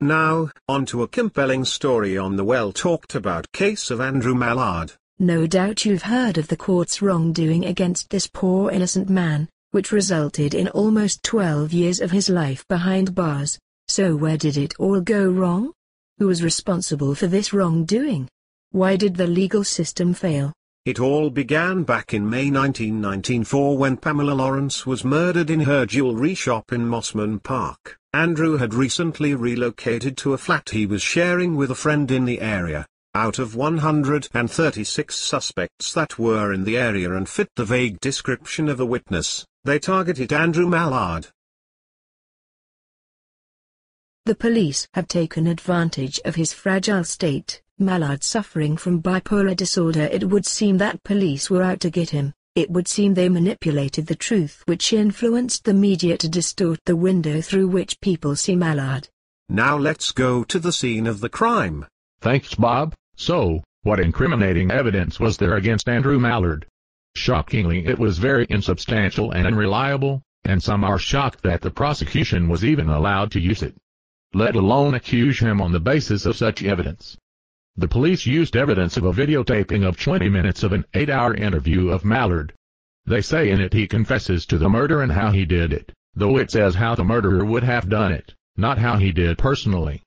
Now, on to a compelling story on the well-talked-about case of Andrew Mallard. No doubt you've heard of the court's wrongdoing against this poor innocent man, which resulted in almost 12 years of his life behind bars. So where did it all go wrong? Who was responsible for this wrongdoing? Why did the legal system fail? It all began back in May 1994 when Pamela Lawrence was murdered in her jewelry shop in Mossman Park. Andrew had recently relocated to a flat he was sharing with a friend in the area. Out of 136 suspects that were in the area and fit the vague description of a witness, they targeted Andrew Mallard. The police have taken advantage of his fragile state, Mallard suffering from bipolar disorder. It would seem that police were out to get him. It would seem they manipulated the truth, which influenced the media to distort the window through which people see Mallard. Now let's go to the scene of the crime. Thanks, Bob. So, what incriminating evidence was there against Andrew Mallard? Shockingly, it was very insubstantial and unreliable, and some are shocked that the prosecution was even allowed to use it, let alone accuse him on the basis of such evidence. The police used evidence of a videotaping of 20 minutes of an 8-hour interview of Mallard. They say in it he confesses to the murder and how he did it, though it says how the murderer would have done it, not how he did personally.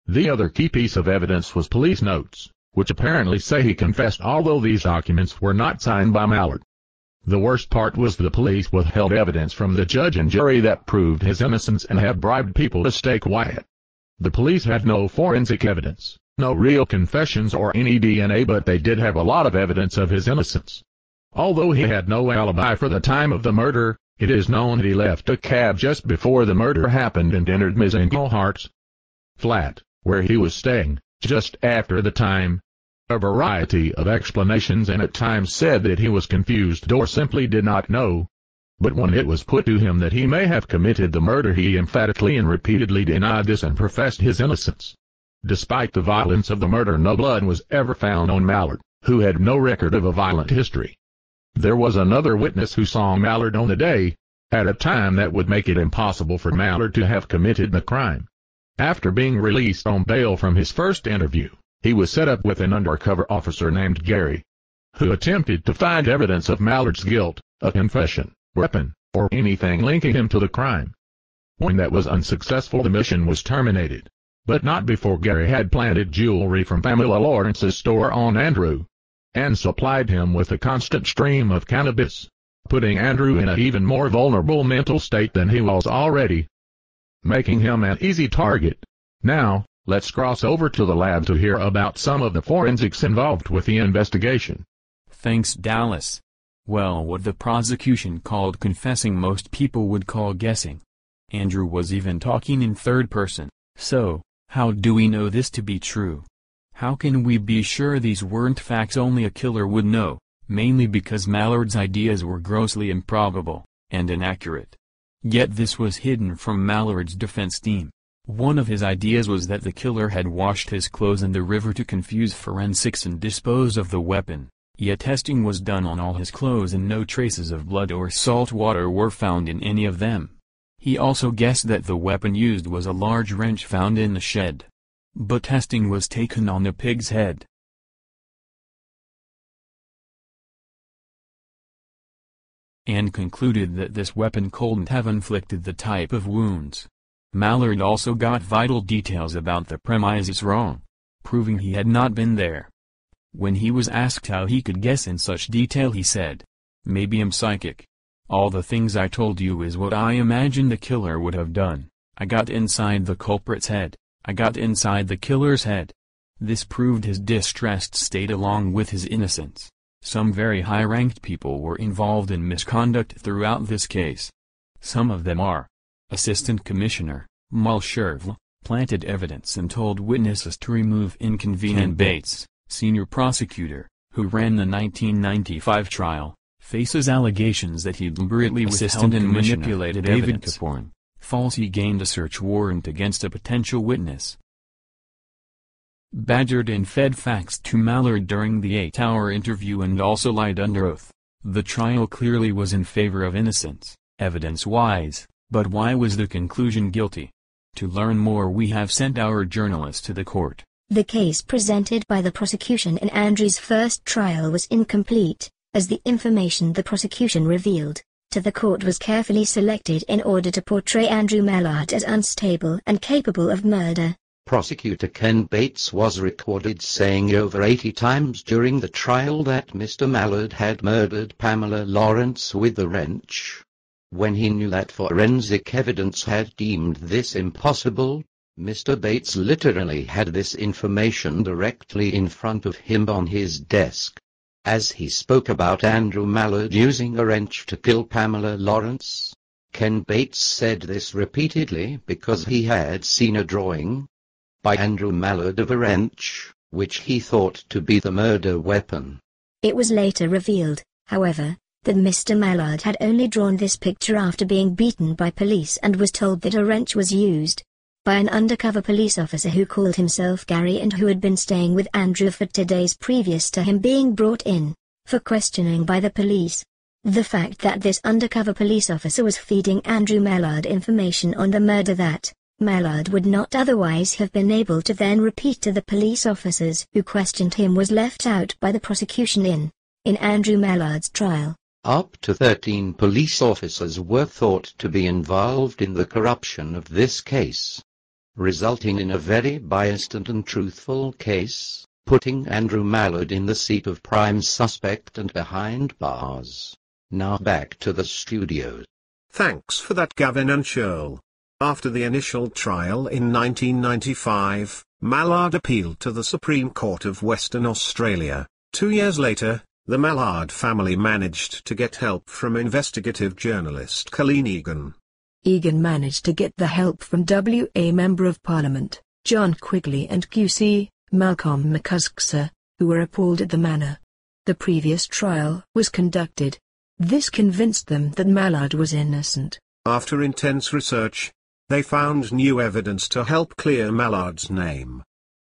The other key piece of evidence was police notes, which apparently say he confessed, although these documents were not signed by Mallard. The worst part was the police withheld evidence from the judge and jury that proved his innocence and had bribed people to stay quiet. The police had no forensic evidence, no real confessions or any DNA, but they did have a lot of evidence of his innocence. Although he had no alibi for the time of the murder, it is known he left a cab just before the murder happened and entered Ms. Englehart's flat, where he was staying, just after the time. A variety of explanations and at times said that he was confused or simply did not know. But when it was put to him that he may have committed the murder, he emphatically and repeatedly denied this and professed his innocence. Despite the violence of the murder, no blood was ever found on Mallard, who had no record of a violent history. There was another witness who saw Mallard on the day, at a time that would make it impossible for Mallard to have committed the crime. After being released on bail from his first interview, he was set up with an undercover officer named Gary, who attempted to find evidence of Mallard's guilt, a confession, weapon, or anything linking him to the crime. When that was unsuccessful, the mission was terminated. But not before Gary had planted jewelry from Pamela Lawrence's store on Andrew, and supplied him with a constant stream of cannabis, putting Andrew in an even more vulnerable mental state than he was already, making him an easy target. Now, let's cross over to the lab to hear about some of the forensics involved with the investigation. Thanks, Dallas. Well, what the prosecution called confessing, most people would call guessing. Andrew was even talking in third person. So, how do we know this to be true? How can we be sure these weren't facts only a killer would know, mainly because Mallard's ideas were grossly improbable and inaccurate? Yet this was hidden from Mallard's defense team. One of his ideas was that the killer had washed his clothes in the river to confuse forensics and dispose of the weapon, yet testing was done on all his clothes and no traces of blood or salt water were found in any of them. He also guessed that the weapon used was a large wrench found in the shed. But testing was taken on the pig's head, and concluded that this weapon couldn't have inflicted the type of wounds. Mallard also got vital details about the premises wrong, proving he had not been there. When he was asked how he could guess in such detail, he said, "Maybe I'm psychic. All the things I told you is what I imagined the killer would have done. I got inside the culprit's head. I got inside the killer's head." This proved his distressed state along with his innocence. Some very high-ranked people were involved in misconduct throughout this case. Some of them are: Assistant Commissioner Mallard planted evidence and told witnesses to remove inconvenient Bates, Senior Prosecutor, who ran the 1995 trial, faces allegations that he deliberately withheld and manipulated evidence. Falsely gained a search warrant against a potential witness. Badgered and fed facts to Mallard during the 8-hour interview and also lied under oath. The trial clearly was in favor of innocence, evidence-wise, but why was the conclusion guilty? To learn more, we have sent our journalist to the court. The case presented by the prosecution in Andrew's first trial was incomplete, as the information the prosecution revealed to the court was carefully selected in order to portray Andrew Mallard as unstable and capable of murder. Prosecutor Ken Bates was recorded saying over 80 times during the trial that Mr. Mallard had murdered Pamela Lawrence with a wrench. When he knew that forensic evidence had deemed this impossible, Mr. Bates literally had this information directly in front of him on his desk. As he spoke about Andrew Mallard using a wrench to kill Pamela Lawrence, Ken Bates said this repeatedly because he had seen a drawing by Andrew Mallard of a wrench, which he thought to be the murder weapon. It was later revealed, however, that Mr. Mallard had only drawn this picture after being beaten by police and was told that a wrench was used by an undercover police officer who called himself Gary and who had been staying with Andrew for 2 days previous to him being brought in for questioning by the police. The fact that this undercover police officer was feeding Andrew Mallard information on the murder that Mallard would not otherwise have been able to then repeat to the police officers who questioned him was left out by the prosecution in Andrew Mallard's trial. Up to 13 police officers were thought to be involved in the corruption of this case, resulting in a very biased and untruthful case, putting Andrew Mallard in the seat of prime suspect and behind bars. Now back to the studios. Thanks for that, Gavin and Shirl. After the initial trial in 1995, Mallard appealed to the Supreme Court of Western Australia. 2 years later, the Mallard family managed to get help from investigative journalist Colleen Egan. Egan managed to get the help from WA Member of Parliament, John Quigley, and QC, Malcolm McCusker, who were appalled at the manner the previous trial was conducted. This convinced them that Mallard was innocent. After intense research, they found new evidence to help clear Mallard's name.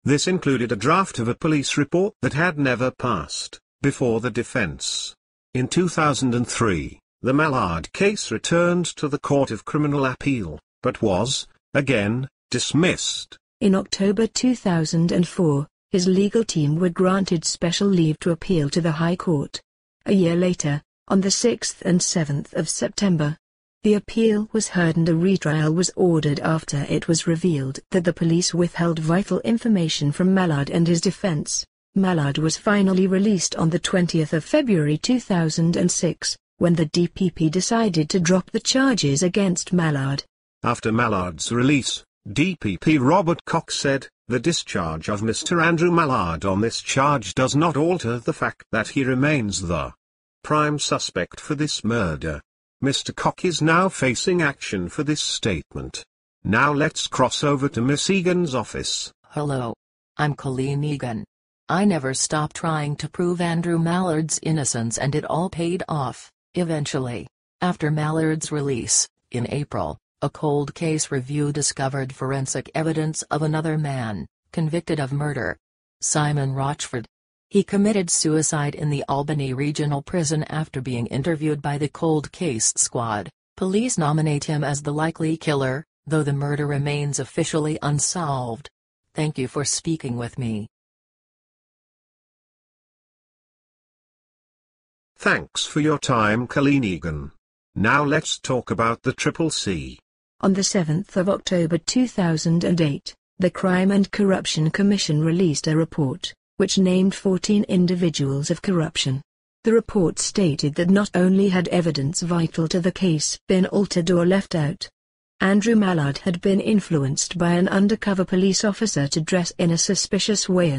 This included a draft of a police report that had never passed before the defense. In 2003, the Mallard case returned to the Court of Criminal Appeal, but was, again, dismissed. In October 2004, his legal team were granted special leave to appeal to the High Court. A year later, on the 6th and 7th of September, the appeal was heard and a retrial was ordered after it was revealed that the police withheld vital information from Mallard and his defense. Mallard was finally released on the 20th of February 2006, when the DPP decided to drop the charges against Mallard. After Mallard's release, DPP Robert Cox said, "The discharge of Mr. Andrew Mallard on this charge does not alter the fact that he remains the prime suspect for this murder." Mr. Cox is now facing action for this statement. Now let's cross over to Miss Egan's office. Hello. I'm Colleen Egan. I never stopped trying to prove Andrew Mallard's innocence, and it all paid off, eventually. After Mallard's release, in April, a cold case review discovered forensic evidence of another man, convicted of murder. Simon Rochford. He committed suicide in the Albany Regional Prison after being interviewed by the Cold Case Squad. Police nominate him as the likely killer, though the murder remains officially unsolved. Thank you for speaking with me. Thanks for your time, Colleen Egan. Now let's talk about the CCC. On the 7th of October 2008, the Crime and Corruption Commission released a report, which named 14 individuals of corruption. The report stated that not only had evidence vital to the case been altered or left out, Andrew Mallard had been influenced by an undercover police officer to dress in a suspicious way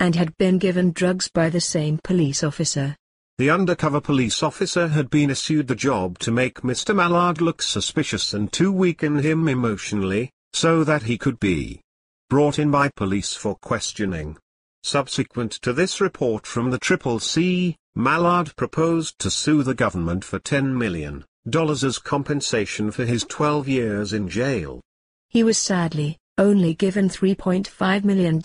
and had been given drugs by the same police officer. The undercover police officer had been issued the job to make Mr. Mallard look suspicious and to weaken him emotionally, so that he could be brought in by police for questioning. Subsequent to this report from the CCC, Mallard proposed to sue the government for $10 million as compensation for his 12 years in jail. He was sadly only given $3.5 million,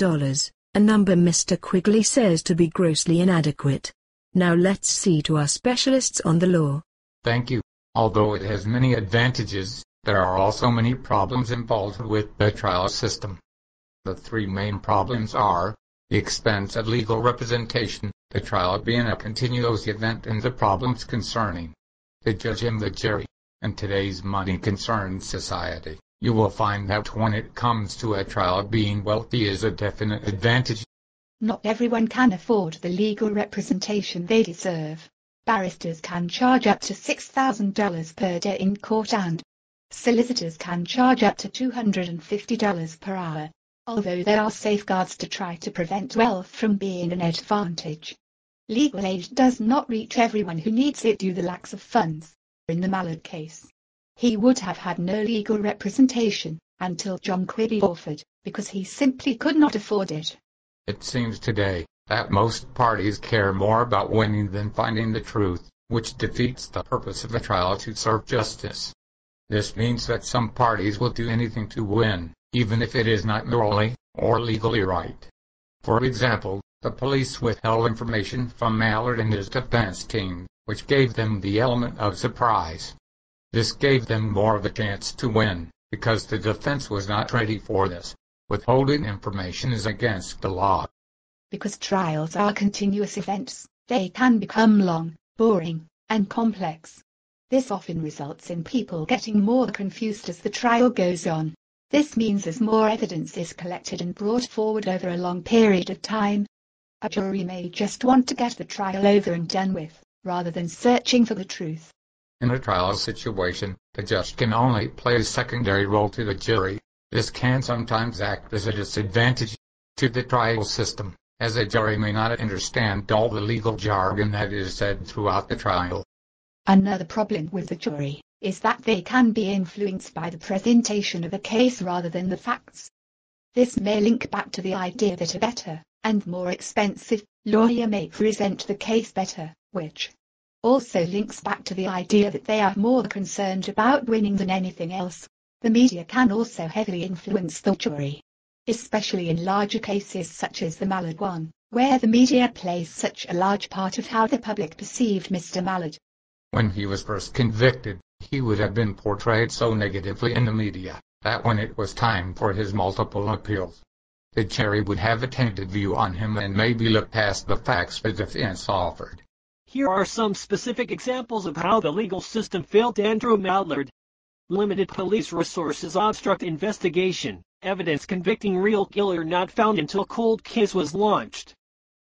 a number Mr. Quigley says to be grossly inadequate. Now let's see to our specialists on the law. Thank you. Although it has many advantages, There are also many problems involved with the trial system. The three main problems are the expense of legal representation, the trial being a continuous event, and the problems concerning the judge and the jury. In today's money-concerned society, you will find that when it comes to a trial, being wealthy is a definite advantage. Not everyone can afford the legal representation they deserve. Barristers can charge up to $6,000 per day in court, and solicitors can charge up to $250 per hour. Although there are safeguards to try to prevent wealth from being an advantage, legal aid does not reach everyone who needs it due to the lack of funds. In the Mallard case, he would have had no legal representation until John Quigley offered, because he simply could not afford it. It seems today that most parties care more about winning than finding the truth, which defeats the purpose of a trial to serve justice. This means that some parties will do anything to win, even if it is not morally or legally right. For example, the police withheld information from Mallard and his defense team, which gave them the element of surprise. This gave them more of a chance to win, because the defense was not ready for this. Withholding information is against the law. Because trials are continuous events, they can become long, boring, and complex. This often results in people getting more confused as the trial goes on. This means as more evidence is collected and brought forward over a long period of time, a jury may just want to get the trial over and done with, rather than searching for the truth. In a trial situation, the judge can only play a secondary role to the jury. This can sometimes act as a disadvantage to the trial system, as a jury may not understand all the legal jargon that is said throughout the trial. Another problem with the jury is that they can be influenced by the presentation of a case rather than the facts. This may link back to the idea that a better, and more expensive, lawyer may present the case better, which also links back to the idea that they are more concerned about winning than anything else. The media can also heavily influence the jury, especially in larger cases such as the Mallard one, where the media plays such a large part of how the public perceived Mr. Mallard. When he was first convicted, he would have been portrayed so negatively in the media that when it was time for his multiple appeals, the jury would have a tainted view on him and maybe look past the facts the defense offered. Here are some specific examples of how the legal system failed Andrew Mallard. Limited police resources obstruct investigation, evidence convicting real killer not found until cold case was launched.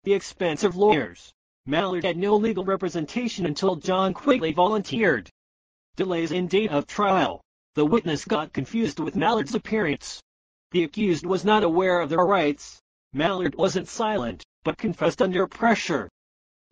The expense of lawyers. Mallard had no legal representation until John Quigley volunteered. Delays in date of trial. The witness got confused with Mallard's appearance. The accused was not aware of their rights. Mallard wasn't silent, but confessed under pressure.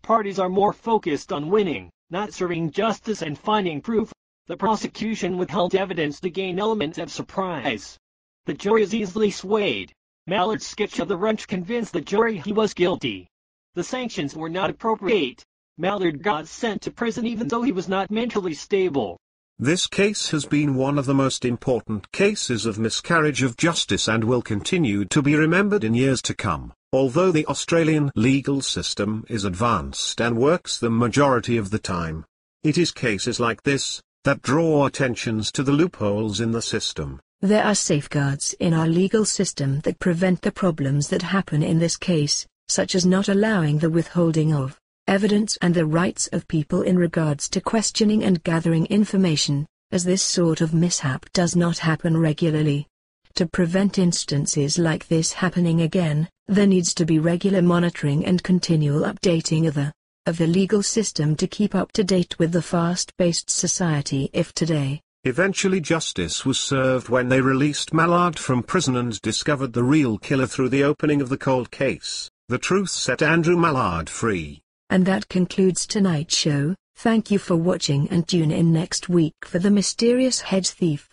Parties are more focused on winning, not serving justice and finding proof. The prosecution withheld evidence to gain elements of surprise. The jury is easily swayed. Mallard's sketch of the wrench convinced the jury he was guilty. The sanctions were not appropriate. Mallard got sent to prison even though he was not mentally stable. This case has been one of the most important cases of miscarriage of justice and will continue to be remembered in years to come. Although the Australian legal system is advanced and works the majority of the time, it is cases like this that draw attentions to the loopholes in the system. There are safeguards in our legal system that prevent the problems that happen in this case, such as not allowing the withholding of evidence and the rights of people in regards to questioning and gathering information, as this sort of mishap does not happen regularly. To prevent instances like this happening again, there needs to be regular monitoring and continual updating of the legal system to keep up to date with the fast-paced society of today. Eventually justice was served when they released Mallard from prison and discovered the real killer through the opening of the cold case. The truth set Andrew Mallard free. And that concludes tonight's show. Thank you for watching and tune in next week for the mysterious hedge thief.